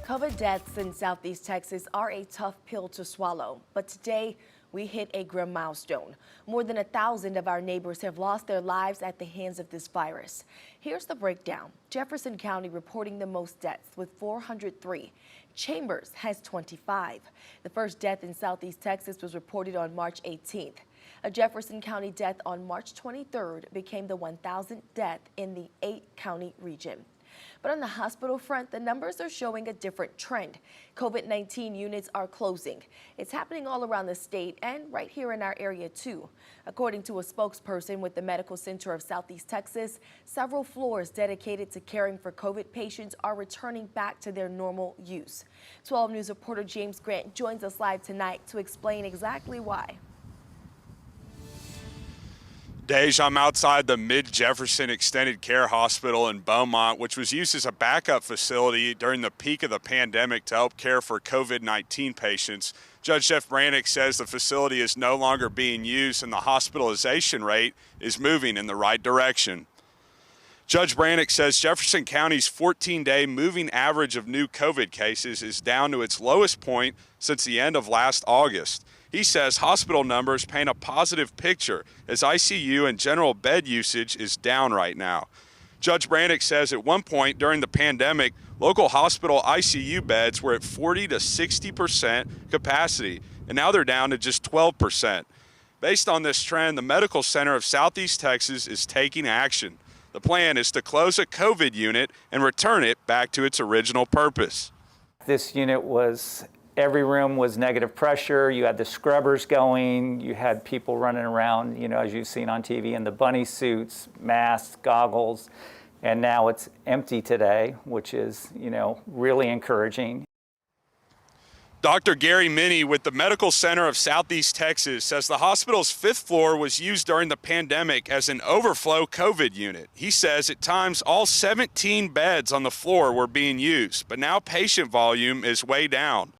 COVID deaths in Southeast Texas are a tough pill to swallow, but today we hit a grim milestone. More than 1,000 of our neighbors have lost their lives at the hands of this virus. Here's the breakdown. Jefferson County reporting the most deaths with 403. Chambers has 25. The first death in Southeast Texas was reported on March 18th. A Jefferson County death on March 23rd became the 1,000th death in the 8-county region. But on the hospital front, the numbers are showing a different trend. COVID-19 units are closing. It's happening all around the state and right here in our area too. According to a spokesperson with the Medical Center of Southeast Texas, several floors dedicated to caring for COVID patients are returning back to their normal use. 12 News reporter James Grant joins us live tonight to explain exactly why. Dej, I'm outside the Mid-Jefferson Extended Care Hospital in Beaumont, which was used as a backup facility during the peak of the pandemic to help care for COVID-19 patients. Judge Jeff Brannick says the facility is no longer being used and the hospitalization rate is moving in the right direction. Judge Brannick says Jefferson County's 14-day moving average of new COVID cases is down to its lowest point since the end of last August. He says hospital numbers paint a positive picture as ICU and general bed usage is down right now. Judge Brannick says at one point during the pandemic, local hospital ICU beds were at 40 to 60% capacity, and now they're down to just 12%. Based on this trend, the Medical Center of Southeast Texas is taking action. The plan is to close a COVID unit and return it back to its original purpose. This unit every room was negative pressure. You had the scrubbers going. You had people running around, as you've seen on TV in the bunny suits, masks, goggles. And now it's empty today, which is, really encouraging. Dr. Gary Minnie with the Medical Center of Southeast Texas says the hospital's 5th floor was used during the pandemic as an overflow COVID unit. He says at times all 17 beds on the floor were being used, but now patient volume is way down.